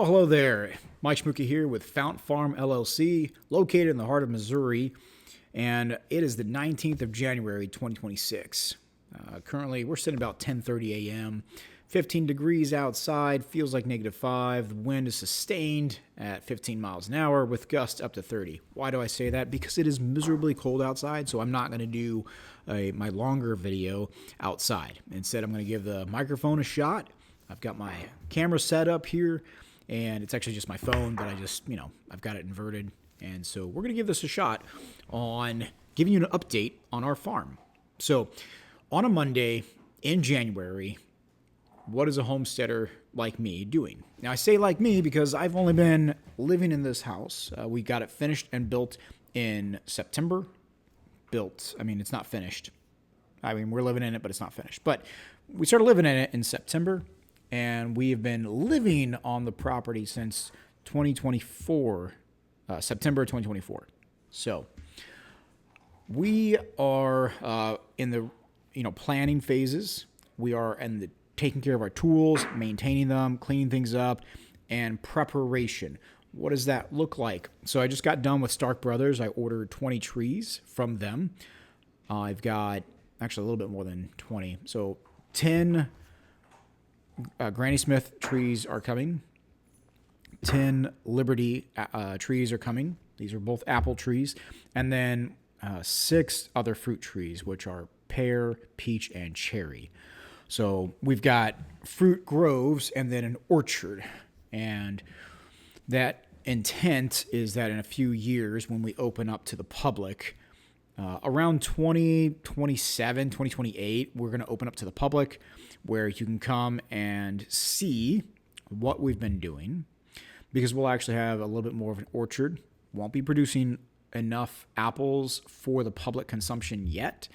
Well, hello there. Mike Schmooky here with Fount Farm LLC, located in the heart of Missouri, and it is the 19th of January, 2026. Currently, we're sitting about 10:30 a.m. 15 degrees outside, feels like -5. The wind is sustained at 15 miles an hour with gusts up to 30. Why do I say that? Because it is miserably cold outside, so I'm not going to do my longer video outside. Instead, I'm going to give the microphone a shot. I've got my camera set up here, and it's actually just my phone, but I've got it inverted. And so we're going to give this a shot on giving you an update on our farm. So on a Monday in January, what is a homesteader like me doing? Now, I say like me because I've only been living in this house. We got it finished and built in September. It's not finished. We're living in it, but it's not finished. But we started living in it in September, and we have been living on the property since 2024, September 2024. So we are in the planning phases. We are in the taking care of our tools, maintaining them, cleaning things up, and preparation. What does that look like? So I just got done with Stark Brothers. I ordered 20 trees from them. I've got actually a little bit more than 20. So 10 Granny Smith trees are coming. 10 Liberty trees are coming. These are both apple trees. And then 6 other fruit trees, which are pear, peach, and cherry. So we've got fruit groves and then an orchard. And that intent is that in a few years, when we open up to the public, around 2027, 2028, we're going to open up to the public where you can come and see what we've been doing, because we'll actually have a little bit more of an orchard. Won't be producing enough apples for the public consumption yet,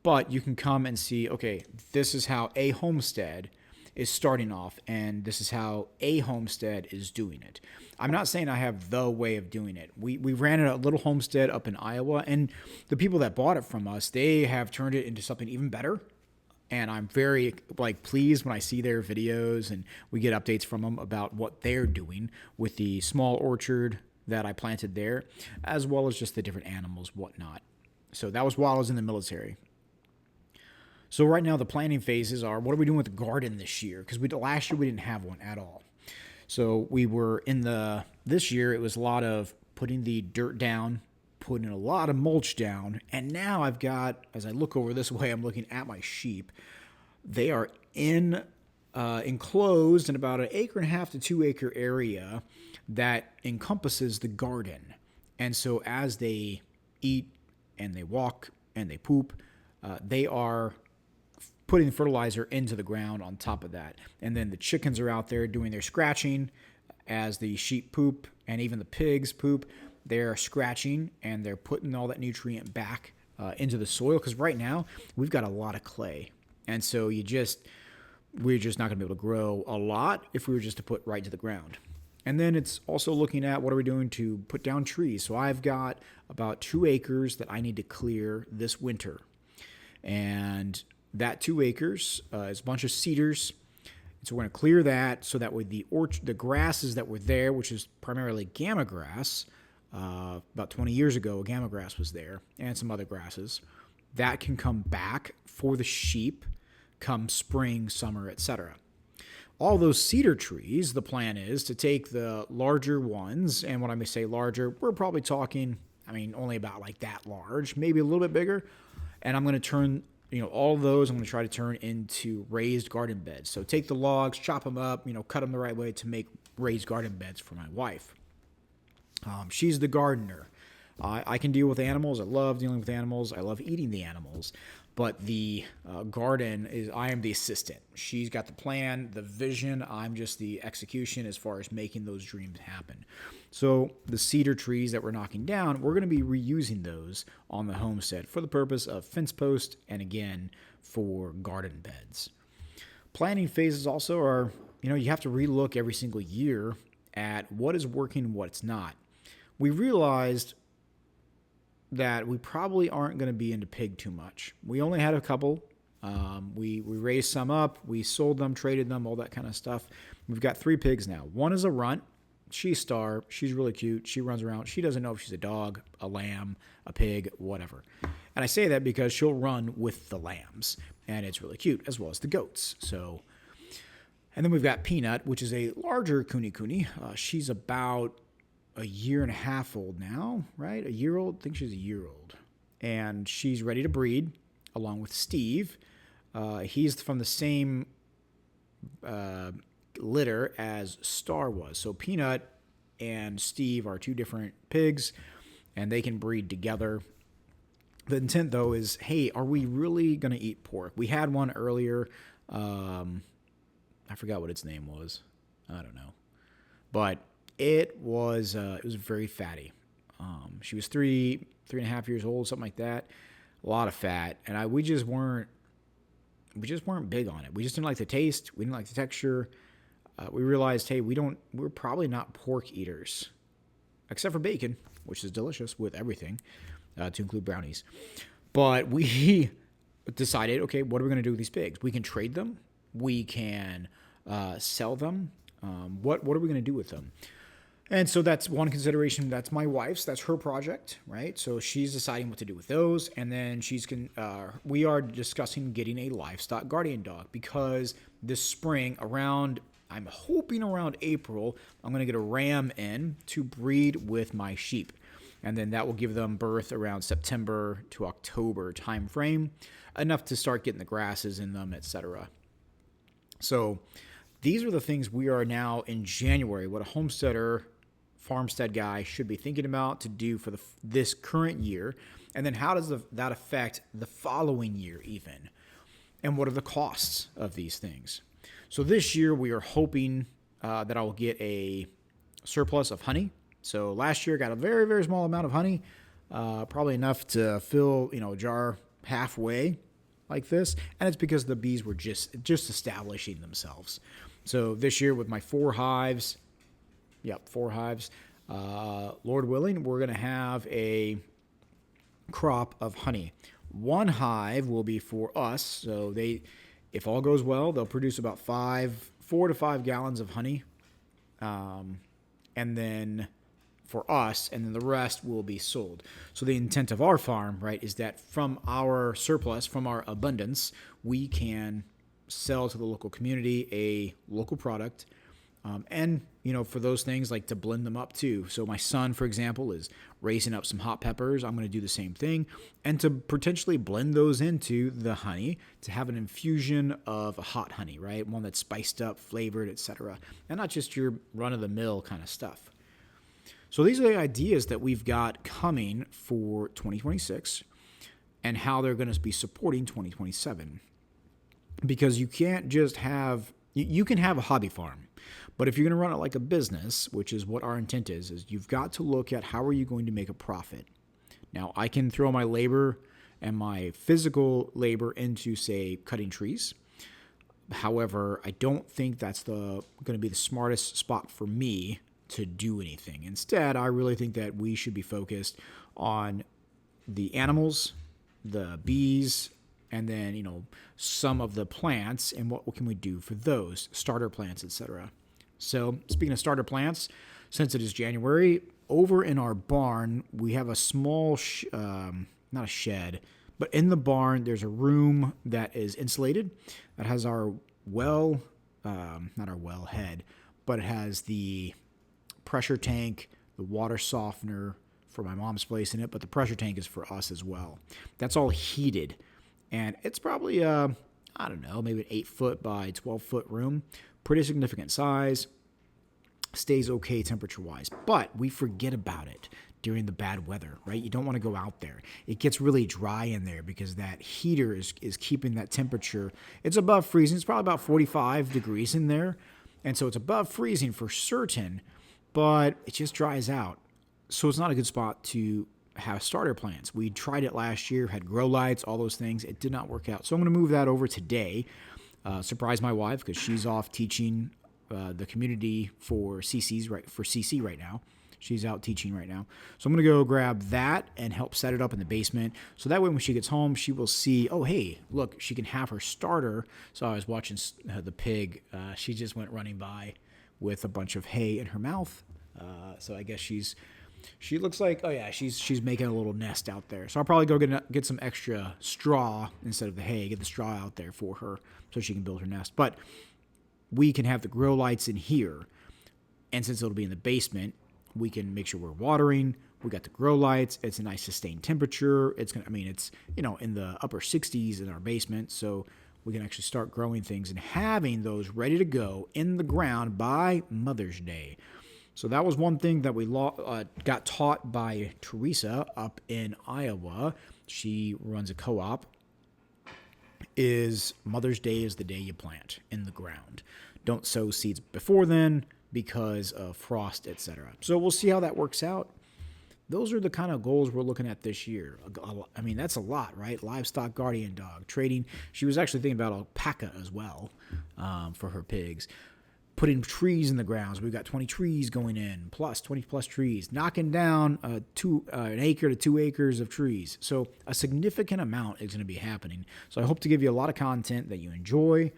but you can come and see, okay, this is how a homestead is starting off, and this is how a homestead is doing it. I'm not saying I have the way of doing it. We ran a little homestead up in Iowa, and the people that bought it from us, they have turned it into something even better. And I'm very pleased when I see their videos and we get updates from them about what they're doing with the small orchard that I planted there, as well as just the different animals, whatnot. So that was while I was in the military. So right now the planning phases are, what are we doing with the garden this year? Because last year we didn't have one at all. So we were this year it was a lot of putting the dirt down, putting a lot of mulch down, and now I've got, as I look over this way, I'm looking at my sheep. They are enclosed in about 1.5 to 2 acre area that encompasses the garden. And so as they eat and they walk and they poop, they are putting fertilizer into the ground on top of that. And then the chickens are out there doing their scratching as the sheep poop, and even the pigs poop. They're scratching and they're putting all that nutrient back into the soil, because right now we've got a lot of clay. And so we're just not going to be able to grow a lot if we were just to put right to the ground. And then it's also looking at what are we doing to put down trees. So I've got about 2 acres that I need to clear this winter. And that 2 acres is a bunch of cedars. So we're going to clear that so that way the grasses that were there, which is primarily gamma grass, about 20 years ago, gamma grass was there, and some other grasses, that can come back for the sheep come spring, summer, etc. All those cedar trees, the plan is to take the larger ones, and when I may say larger, we're probably talking, only about like that large, maybe a little bit bigger, and I'm going to turn all of those, I'm going to try to turn into raised garden beds. So take the logs, chop them up, cut them the right way to make raised garden beds for my wife. She's the gardener. I can deal with animals. I love dealing with animals. I love eating the animals. But the garden I am the assistant. She's got the plan, the vision. I'm just the execution as far as making those dreams happen. So the cedar trees that we're knocking down, we're going to be reusing those on the homestead for the purpose of fence posts and, again, for garden beds. Planning phases also are, you have to relook every single year at what is working and what's not. We realized that we probably aren't going to be into pig too much. We only had a couple We raised some up, we sold them, traded them, all that kind of stuff. We've got 3 pigs now. One is a runt. She's Star. She's really cute. She runs around. She doesn't know if she's a dog, a lamb, a pig, whatever. And I say that because she'll run with the lambs, and it's really cute, as well as the goats. So, and then we've got Peanut, which is a larger Kuni. She's about a year and a half old now, right? A year old? I think she's a year old. And she's ready to breed, along with Steve. He's from the same litter as Star was. So Peanut and Steve are 2 different pigs, and they can breed together. The intent, though, is, hey, are we really going to eat pork? We had one earlier. I forgot what its name was. I don't know. But it was very fatty. She was 3.5 years old, something like that. A lot of fat. And we just weren't big on it. We just didn't like the taste. We didn't like the texture. We realized, hey, we're probably not pork eaters, except for bacon, which is delicious with everything, to include brownies. But we decided, okay, what are we going to do with these pigs? We can trade them. We can sell them. What are we going to do with them? And so that's one consideration. That's my wife's. That's her project, right? So she's deciding what to do with those. And then we are discussing getting a livestock guardian dog, because this spring I'm hoping around April, I'm going to get a ram in to breed with my sheep. And then that will give them birth around September to October time frame, enough to start getting the grasses in them, etc. So these are the things we are now in January, what a homesteader, farmstead guy should be thinking about to do for this current year. And then how does that affect the following year even? And what are the costs of these things? So this year we are hoping that I will get a surplus of honey. So last year I got a very, very small amount of honey, probably enough to fill a jar halfway like this. And it's because the bees were just establishing themselves. So this year with my 4 hives, 4 hives, Lord willing, we're going to have a crop of honey. 1 hive will be for us. So if all goes well, they'll produce about 4 to 5 gallons of honey. And then for us, and then the rest will be sold. So the intent of our farm, right, is that from our surplus, from our abundance, we can sell to the local community a local product. And, for those things, like to blend them up too. So my son, for example, is raising up some hot peppers. I'm going to do the same thing. And to potentially blend those into the honey to have an infusion of a hot honey, right? One that's spiced up, flavored, etc. And not just your run-of-the-mill kind of stuff. So these are the ideas that we've got coming for 2026 and how they're going to be supporting 2027. Because you can't just have... You can have a hobby farm, but if you're going to run it like a business, which is what our intent is you've got to look at how are you going to make a profit. Now, I can throw my labor and my physical labor into, say, cutting trees. However, I don't think that's going to be the smartest spot for me to do anything. Instead, I really think that we should be focused on the animals, the bees, and then, some of the plants and what can we do for those, starter plants, etc. So speaking of starter plants, since it is January, over in our barn, we have a small, not a shed, but in the barn, there's a room that is insulated that has our not our well head, but it has the pressure tank, the water softener for my mom's place in it, but the pressure tank is for us as well. That's all heated. And it's probably, maybe an 8-foot by 12-foot room. Pretty significant size. Stays okay temperature-wise. But we forget about it during the bad weather, right? You don't want to go out there. It gets really dry in there because that heater is keeping that temperature. It's above freezing. It's probably about 45 degrees in there. And so it's above freezing for certain, but it just dries out. So it's not a good spot to have starter plants. We tried it last year, had grow lights, all those things. It did not work out. So I'm going to move that over today. Surprise my wife because she's off teaching the community for CC right now. She's out teaching right now. So I'm going to go grab that and help set it up in the basement. So that way when she gets home, she will see, oh, hey, look, she can have her starter. So I was watching the pig. She just went running by with a bunch of hay in her mouth. So I guess she looks like, oh yeah, she's making a little nest out there. So I'll probably go get some extra straw instead of the hay, get the straw out there for her so she can build her nest. But we can have the grow lights in here. And since it'll be in the basement, we can make sure we're watering. We got the grow lights. It's a nice sustained temperature. It's in the upper 60s in our basement. So we can actually start growing things and having those ready to go in the ground by Mother's Day. So that was one thing that we got taught by Teresa up in Iowa. She runs a co-op. Is Mother's Day is the day you plant in the ground. Don't sow seeds before then because of frost, etc. So we'll see how that works out. Those are the kind of goals we're looking at this year. I mean, that's a lot, right? Livestock guardian dog, trading. She was actually thinking about alpaca as well for her pigs. Putting trees in the ground. So we've got 20 trees going in, plus 20 plus trees, knocking down an acre to 2 acres of trees. So a significant amount is going to be happening. So I hope to give you a lot of content that you enjoy.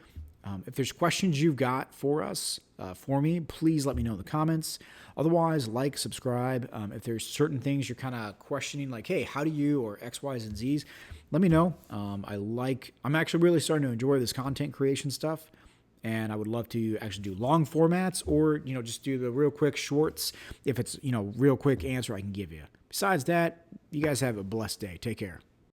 If there's questions you've got for us, for me, please let me know in the comments. Otherwise, like, subscribe. If there's certain things you're kind of questioning, like, hey, how do you, or X, Y's, and Z's, let me know. I'm actually really starting to enjoy this content creation stuff. And I would love to actually do long formats or, just do the real quick shorts. If it's, real quick answer I can give you. Besides that, you guys have a blessed day. Take care.